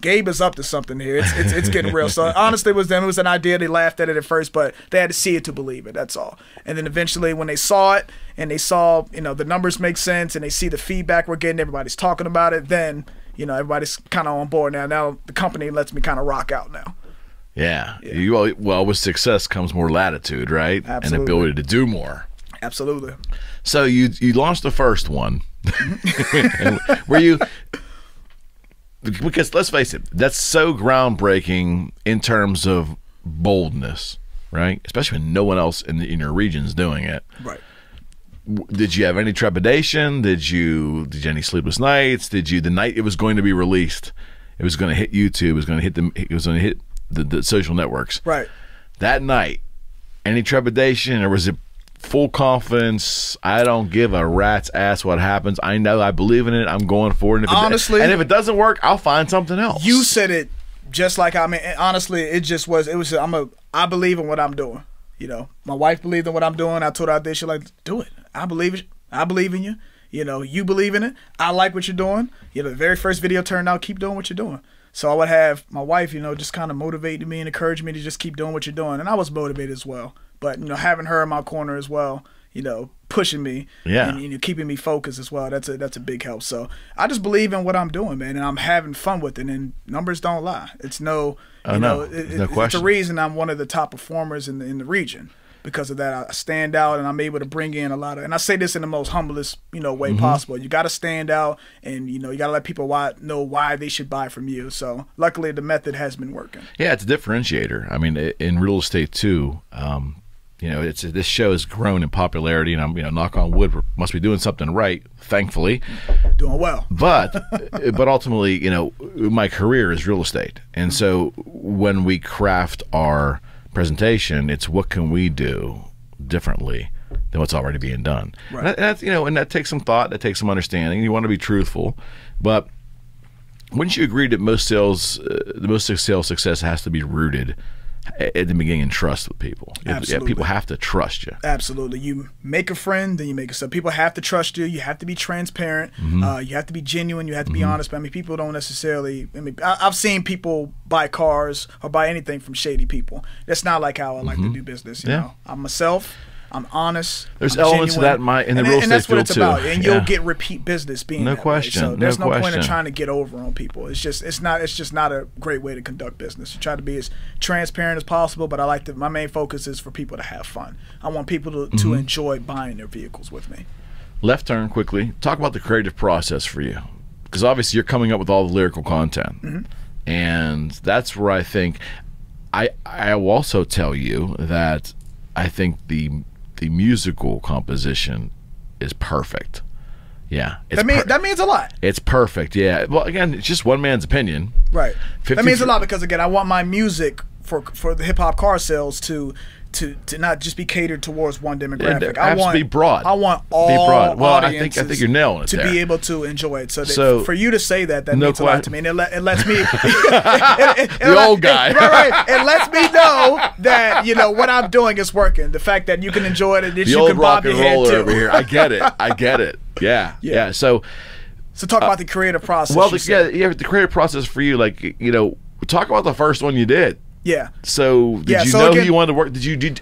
Gabe is up to something here. It's getting real. So honestly, it was them. It was an idea. They laughed at it at first, but they had to see it to believe it. That's all. And then eventually, when they saw it and they saw the numbers make sense and they see the feedback we're getting, everybody's talking about it. Then everybody's kind of on board now. Now the company lets me kind of rock out now. Yeah. Well, with success comes more latitude, right? Absolutely. And ability to do more. Absolutely. So you launched the first one. Were you? Because let's face it, that's so groundbreaking in terms of boldness, right? Especially when no one else in your region is doing it. Right. did you have any trepidation? Did you any sleepless nights? Did you, the night it was going to be released, it was going to hit YouTube, it was going to hit the social networks. Right. That night, any trepidation, or was it full confidence? I don't give a rat's ass what happens. I know, I believe in it. I'm going for it. And honestly, and if it doesn't work, I'll find something else. You said it just like, I mean, honestly, it just was. It was. I believe in what I'm doing. You know, my wife believed in what I'm doing. I told her out there, she's like, do it. I believe it. I believe in you. You know, you believe in it. I like what you're doing. You know, the very first video turned out, keep doing what you're doing. So I would have my wife, you know, just kind of motivate me and encourage me to just keep doing what you're doing. And I was motivated as well. But, you know, having her in my corner as well, you know, pushing me, and, you know, keeping me focused as well, that's a big help. So I just believe in what I'm doing, man, and I'm having fun with it. And numbers don't lie. It's no, you know, no question. It's the reason I'm one of the top performers in the region. Because of that, I stand out, and I'm able to bring in a lot of, and I say this in the most humblest, you know, way possible. You got to stand out, and, you know, you got to let people know why they should buy from you. So luckily, the method has been working. Yeah, it's a differentiator. I mean, in real estate too, you know, this show has grown in popularity, and I'm, you know, knock on wood, we must be doing something right, thankfully. Doing well. But ultimately, you know, my career is real estate, and so when we craft our presentation, it's what can we do differently than what's already being done. Right. And that's, you know, and that takes some thought, that takes some understanding. You want to be truthful, but wouldn't you agree that most sales, the most sales success has to be rooted at the beginning in trust with people? Absolutely. Yeah, people have to trust you. Absolutely. You make a friend, then you make a son. People have to trust you. You have to be transparent. You have to be genuine. You have to be honest. But I mean, people don't necessarily. I mean, I've seen people buy cars or buy anything from shady people. That's not like how I like to do business. You know, I'm myself. I'm honest. There's I'm elements genuine. of that in the real estate field too. And that's what it's about. And you'll get repeat business being no that question. way. So there's no point in question. trying to get over on people. It's just not a great way to conduct business. You try to be as transparent as possible, but I like to. My main focus is for people to have fun. I want people to enjoy buying their vehicles with me. Left turn quickly. Talk about the creative process for you, because obviously you're coming up with all the lyrical content, and that's where I think I will also tell you that I think the musical composition is perfect. Yeah, that means a lot. It's perfect. Yeah. Well, again, it's just one man's opinion. Right. That means a lot because, again, I want my music for the hip hop car sales to not just be catered towards one demographic. I want to be broad. I want all Well, I think audiences you're nailing it to there. be able to enjoy it. So for you to say that means a lot to me, and it lets me the old guy. Right. It lets me know that, you know, what I'm doing is working. The fact that you can enjoy it and that you can bob your head too. Over here. I get it. Yeah. So talk about the creative process. Well, the creative process for you, like, you know, talk about the first one you did. Yeah. So did you know who you wanted to work?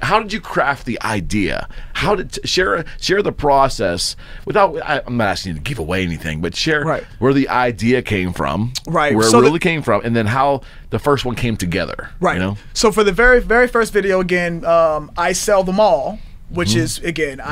How did you craft the idea? How did share the process without? I'm not asking you to give away anything, but share where the idea came from, where it really came from, and then how the first one came together. Right. You know? So for the very first video, again, I sell them all, which is again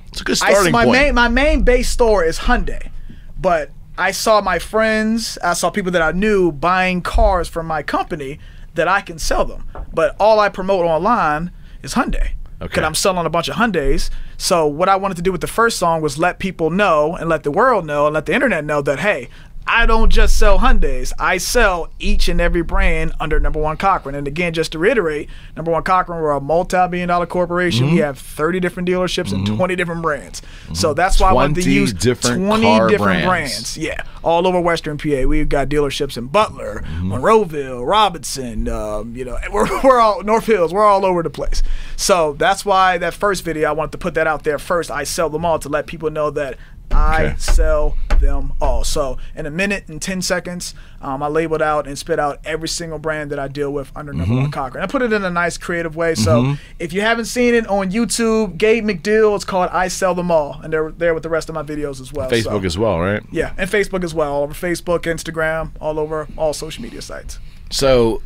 it's a good starting point. My main base store is Hyundai, but I saw my friends, I saw people that I knew buying cars from my company that I can sell them. But all I promote online is Hyundai. Because I'm selling a bunch of Hyundais. So what I wanted to do with the first song was let people know and let the world know and let the internet know that, hey, I don't just sell Hyundais. I sell each and every brand under Number One Cochran. And again, just to reiterate, Number One Cochran, we're a multi-billion-dollar corporation. We have 30 different dealerships and 20 different brands. So that's why I wanted to use 20 different brands. Yeah, all over Western PA. We've got dealerships in Butler, Monroeville, Robinson. You know, we're all North Hills. We're all over the place. So that's why that first video, I wanted to put that out there first. I sell them all to let people know that I sell them all. So in a minute and 10 seconds, I labeled out and spit out every single brand that I deal with under Number One Cochran. I put it in a nice creative way. So if you haven't seen it on YouTube, Gabe McDeal, it's called I Sell Them All. And they're there with the rest of my videos as well. Facebook as well, right? Yeah, and Facebook as well. All over Facebook, Instagram, all over all social media sites. So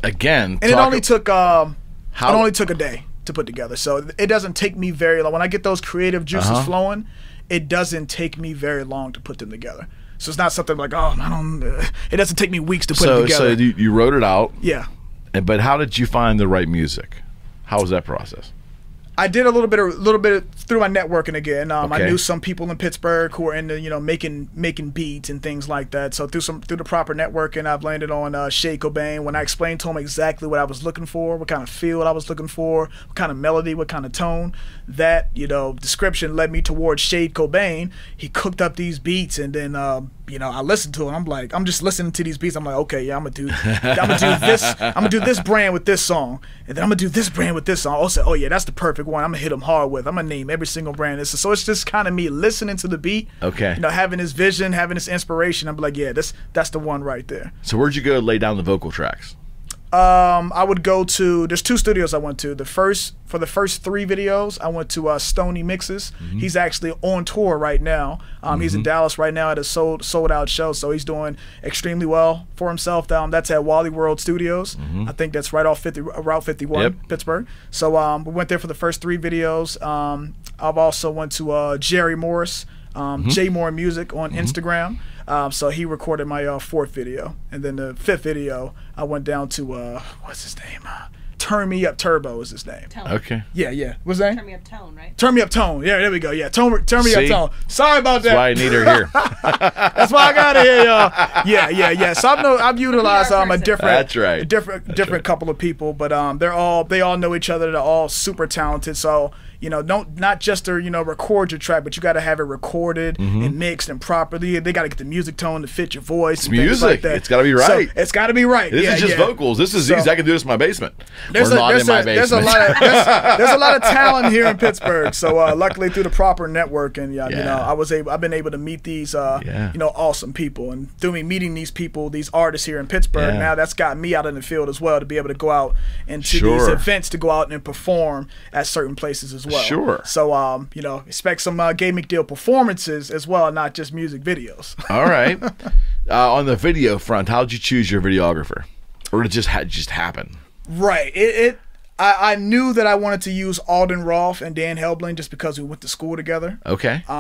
again, and it only took a day to put together. So it doesn't take me very long. When I get those creative juices flowing, it doesn't take me very long to put them together. So it's not something like, it doesn't take me weeks to put it together. So you wrote it out. Yeah. But how did you find the right music? How was that process? I did a little bit through my networking again. I Okay. knew some people in Pittsburgh who were into making beats and things like that. So through the proper networking, I've landed on Shade Cobain. When I explained to him exactly what I was looking for, what kind of feel I was looking for, what kind of melody, what kind of tone, that description led me towards Shade Cobain. He cooked up these beats, and then I listened to it. I'm just listening to these beats. I'm like, okay, yeah, I'm gonna do this. I'm gonna do this brand with this song, and then I'm gonna do this brand with this song. Also, oh yeah, that's the perfect one. I'm gonna hit them hard with. I'm gonna name every single brand. So it's just kind of me listening to the beat. Okay. Having this vision, having this inspiration. I'm like, yeah, that's the one right there. So where'd you go lay down the vocal tracks? I would go to, there's 2 studios I went to. For the first 3 videos, I went to Stony Mixes. He's actually on tour right now. He's in Dallas right now at a sold out show, so he's doing extremely well for himself. That's at Wally World Studios. I think that's right off Route 51, Yep. Pittsburgh. So we went there for the first 3 videos. I've also went to Jerry Morris, J Moore Music on Instagram. So he recorded my 4th video, and then the 5th video I went down to what's his name? Turn Me Up Turbo is his name. Tone. Okay. Yeah. What's that? Turn Me Up Tone, right? Turn Me Up Tone. Yeah, there we go. Yeah, turn Me See? Up Tone. Sorry about that. That's why I need her here. That's why I got it here, y'all. Yeah. So I've utilized a different, That's right. different couple of people, but they all know each other. They're all super talented. So not just to record your track, but you got to have it recorded and mixed and properly. They got to get the music tone to fit your voice. It's and things music. like that. It's got to be right. So it's got to be right. This is just vocals. This is easy. I can do this in my basement. There's Or not in my there's a basement. there's a lot of talent here in Pittsburgh. So luckily through the proper networking, I've been able to meet these awesome people, and through me meeting these people, these artists here in Pittsburgh, now that's got me out in the field as well to be able to go out into these events, to go out and perform at certain places as well. Sure. So expect some Gabe McDeal performances as well, not just music videos. All right. On the video front, how'd you choose your videographer, or did it just happen? Right. I knew that I wanted to use Alden Rolfe and Dan Helbling just because we went to school together. Okay. We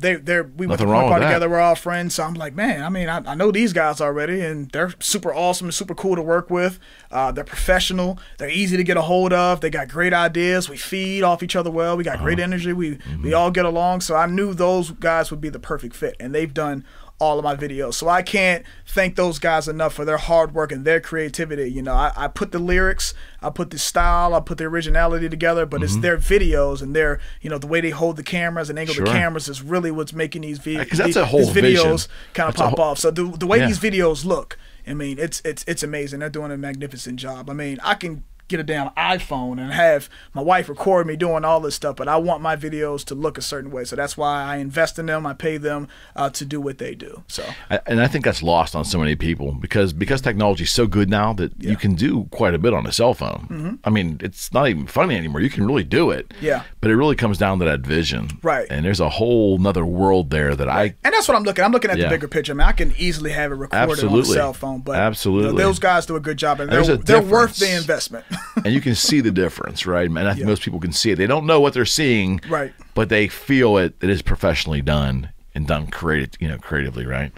went to Nothing point wrong with park that. together. We're all friends, so I'm like, man. I know these guys already, and they're super awesome and super cool to work with. They're professional. They're easy to get a hold of. They got great ideas. We feed off each other well. We got great energy. We all get along. So I knew those guys would be the perfect fit, and they've done all of my videos. So I can't thank those guys enough for their hard work and their creativity. I put the lyrics, I put the style, I put the originality together, but it's their videos and their, the way they hold the cameras and angle the cameras is really what's making these, that's a whole these videos vision. kind of pop off. So the way these videos look, it's amazing. They're doing a magnificent job. I can get a damn iPhone and have my wife record me doing all this stuff, but I want my videos to look a certain way. So that's why I invest in them. I pay them to do what they do. So, and I think that's lost on so many people because technology is so good now that you can do quite a bit on a cell phone. It's not even funny anymore. You can really do it. Yeah. But it really comes down to that vision. Right. And there's a whole nother world there that and that's what I'm looking. I'm looking at the bigger picture. I can easily have it recorded on a cell phone, but those guys do a good job, and they're worth the investment. And you can see the difference, right? And I think most people can see it. They don't know what they're seeing, right? But they feel it is professionally done and done creatively, right?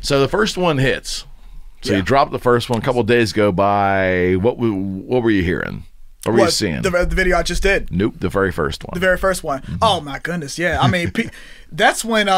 So the first one hits. So you drop the first one. A couple of days go by. What were you hearing? What were you seeing? The video I just did. Nope, the very first one. The very first one. Oh my goodness, yeah. That's when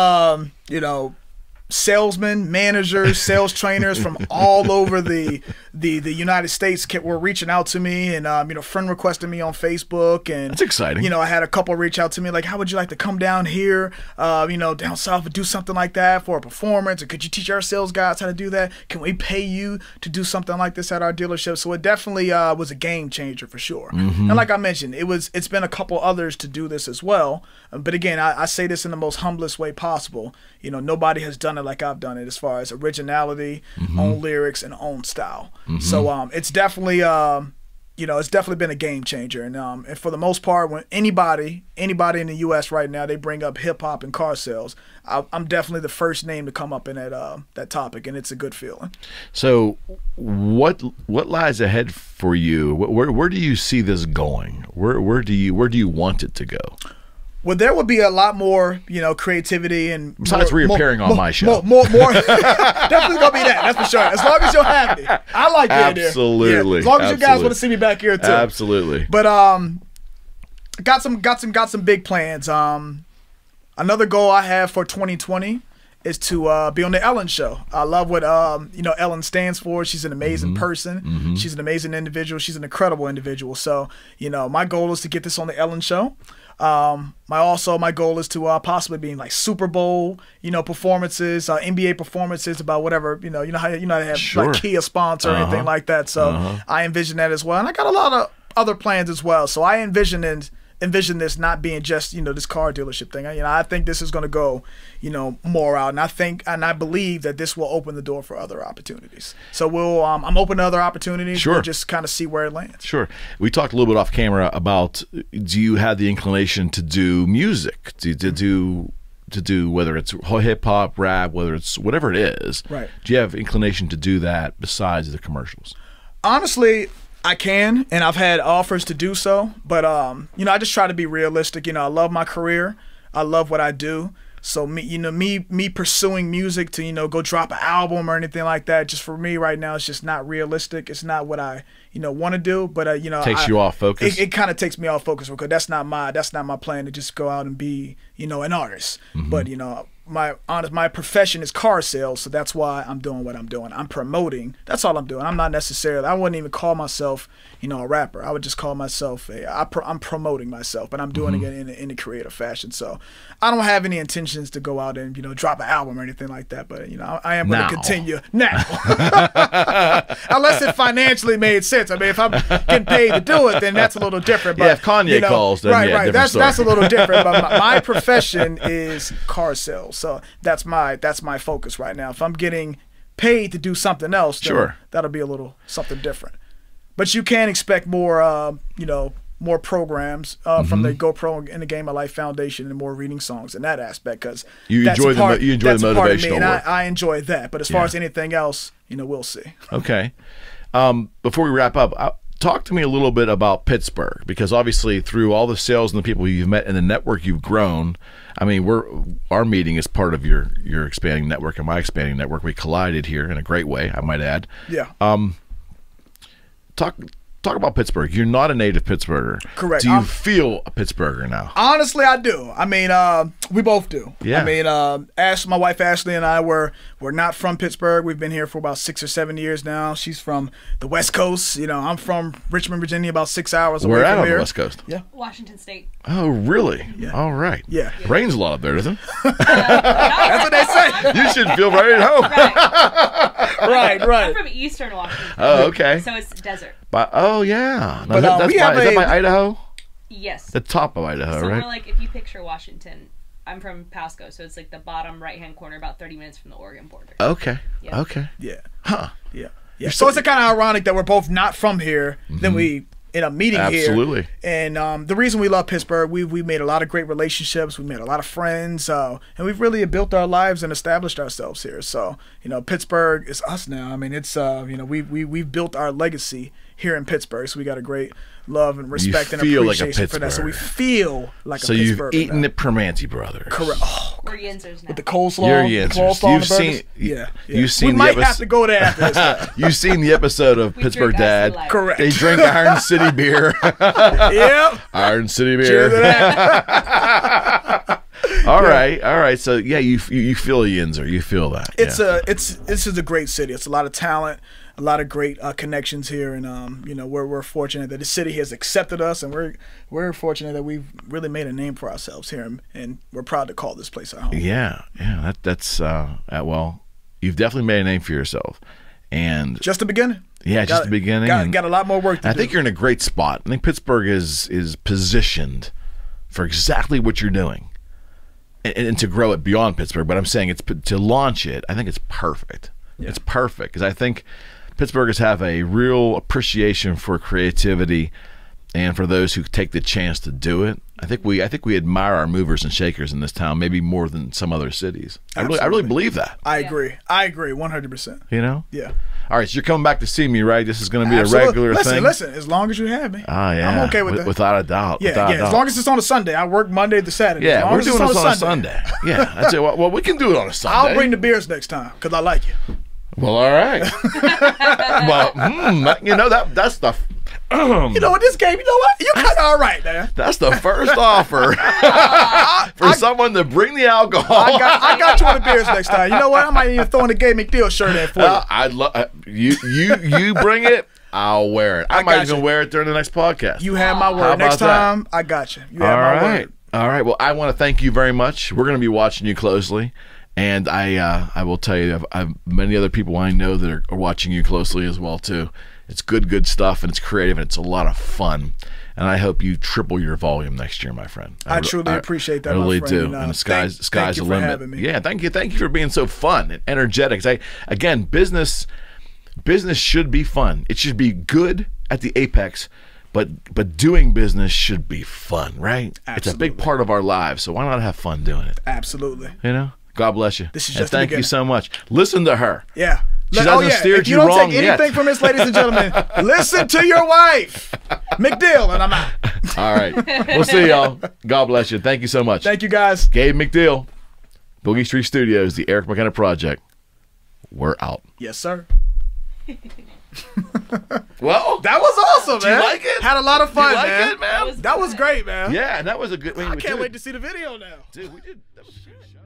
salesmen, managers, sales trainers from all over the United States were reaching out to me, and friend requested me on Facebook, and that's exciting. I had a couple reach out to me like, how would you like to come down here, down south and do something like that for a performance, or could you teach our sales guys how to do that? Can we pay you to do something like this at our dealership? So it definitely was a game changer for sure. And like I mentioned, it's been a couple others to do this as well, but again, I say this in the most humblest way possible. Nobody has done it like I've done it as far as originality, own lyrics, and own style. So it's definitely it's definitely been a game changer. And for the most part, when anybody in the U.S. right now, they bring up hip hop and car sales, I'm definitely the first name to come up in that topic, and it's a good feeling. So what lies ahead for you? Where do you see this going? Where do you want it to go? Well, there would be a lot more, creativity and besides reappearing on my show. More definitely gonna be that. That's for sure. As long as you're happy, I like being there. Absolutely. Yeah, as long as you guys want to see me back here too. Absolutely. But got some big plans. Another goal I have for 2020 is to be on the Ellen show. I love what Ellen stands for. She's an amazing person. She's an amazing individual. She's an incredible individual. So my goal is to get this on the Ellen show. My goal is to possibly be in like Super Bowl performances, NBA performances about whatever you know how they have Sure. like Kia sponsor or anything like that. So I envision that as well, and I got a lot of other plans as well. So I envision this not being just this car dealership thing. I think this is going to go more out, and I believe that this will open the door for other opportunities. So I'm open to other opportunities. Sure. We'll just kind of see where it lands. Sure. We talked a little bit off camera about, do you have the inclination to do music, to do whether it's hip hop, rap, whether it's whatever it is. Right. Do you have inclination to do that besides the commercials? Honestly, I can, and I've had offers to do so, but I just try to be realistic. I love my career. I love what I do. So me pursuing music to go drop an album or anything like that, just for me right now, it's just not realistic. It's not what I want to do. But takes you off focus. It kind of takes me off focus because that's not my plan to just go out and be an artist. But my profession is car sales, so that's why I'm doing what I'm doing. I'm promoting. That's all I'm doing. I'm not necessarily. I wouldn't even call myself a rapper. I would just call myself I'm promoting myself, but I'm doing it in a creative fashion. So I don't have any intentions to go out and drop an album or anything like that. But I am going to continue now, unless it financially made sense. I mean, if I'm getting paid to do it, then that's a little different. But, if Kanye calls, then right. That's a little different. But my profession is car sales. So that's my focus right now. If I'm getting paid to do something else, then sure, that'll be a little something different. But you can expect more, more programs from the GoPro in the Game of Life Foundation and more reading songs in that aspect, because you enjoy the motivational work. I enjoy that. But as far as anything else, we'll see. Okay. Before we wrap up, talk to me a little bit about Pittsburgh, because obviously through all the sales and the people you've met and the network you've grown, I mean, our meeting is part of your expanding network and my expanding network. We collided here in a great way, I might add. Yeah. Talk about Pittsburgh. You're not a native Pittsburgher. Correct. Do you feel a Pittsburgher now? Honestly, I do. I mean, we both do. Yeah. I mean, my wife Ashley and I we're not from Pittsburgh. We've been here for about 6 or 7 years now. She's from the West Coast. I'm from Richmond, Virginia, about 6 hours away from here. Where at on the West Coast? Yeah. Washington State. Oh, really? Yeah. All right. Yeah. Rains a lot up there, doesn't it? That's what they say. You should feel right at home. Right. I'm from Eastern Washington. Oh, okay. So it's desert. Oh, yeah. But, is that by Idaho? Yes. The top of Idaho, so right? More like if you picture Washington, I'm from Pasco, so it's like the bottom right-hand corner, about 30 minutes from the Oregon border. Okay. Yeah. Okay. Yeah. Huh. Yeah. Yeah. So it's kind of ironic that we're both not from here. Then we end up meeting here. Absolutely. And the reason we love Pittsburgh, we made a lot of great relationships. We made a lot of friends, and we've really built our lives and established ourselves here. So Pittsburgh is us now. I mean, it's we've built our legacy here in Pittsburgh. So we got a great love and respect and appreciation for that. So we feel like a Pittsburgher. So you've eaten at Primanti Brothers. Correct. Oh, we're Yinzers now. with the coleslaw. You're the Yinzers. coleslaw You've on the seen. burgers. You've seen. We might have to go there after this. You've seen the episode of We Pittsburgh drink Dad. Ice Correct. They drink Iron City beer. Yep. Iron City beer. Cheers to that. All right. So yeah, you feel a Yinzer. You feel that. This is a great city. It's a lot of talent, a lot of great connections here, and we're fortunate that the city has accepted us, and we're fortunate that we've really made a name for ourselves here, and we're proud to call this place our home. Yeah. That's well, you've definitely made a name for yourself, and just the beginning. Yeah, just the beginning. Got a lot more work to do. I think you're in a great spot. I think Pittsburgh is positioned for exactly what you're doing. And to grow it beyond Pittsburgh, but I'm saying to launch it, I think it's perfect. Yeah. It's perfect because I think Pittsburghers have a real appreciation for creativity and for those who take the chance to do it. I think we admire our movers and shakers in this town, maybe more than some other cities. I really believe that. I agree 100%. Yeah. All right, so you're coming back to see me, right? This is going to be Absolutely. a regular thing. Listen, as long as you have me. Oh yeah, I'm okay with that. Without a doubt. Yeah, as long as it's on a Sunday. I work Monday to Saturday. Yeah, we're doing this on a Sunday. Yeah, that's it. Well, we can do it on a Sunday. I'll bring the beers next time because I like you. Well, all right. Well, that's the You know what, this game, you know what? You kind of all right, man. That's the first offer for someone to bring the alcohol. I got you on the beers next time. You know what? I might even throw in the Gabe McDeal shirt in for you. I'd love you bring it. I'll wear it. I might even wear it during the next podcast. You have my word. Next time, I got you. You have my word. All right. Well, I want to thank you very much. We're going to be watching you closely. And I will tell you, I've many other people I know that are watching you closely as well, too. It's good stuff, and it's creative, and it's a lot of fun. And I hope you triple your volume next year, my friend. I truly appreciate that, I really my friend. do. You know, and the sky's the limit. Having me. Yeah, thank you for being so fun and energetic. Again, business should be fun. It should be good at the apex, but doing business should be fun, right? Absolutely. It's a big part of our lives, so why not have fun doing it? Absolutely. You know? God bless you. This is and just the thank you beginning. so much. Listen to her. Yeah. She doesn't steer if you don't wrong take anything yet. from this, ladies and gentlemen, listen to your wife, McDeal, and I'm out. All right. We'll see y'all. God bless you. Thank you so much. Thank you, guys. Gabe McDeal, Boogie Street Studios, the Eric McKenna Project. We're out. Yes, sir. Well, That was awesome, do you man. like it? Had a lot of fun, You like man. it, man? That was great, man. Yeah, and that was a good. I can't wait to see the video now. Dude, we did. That was a good show.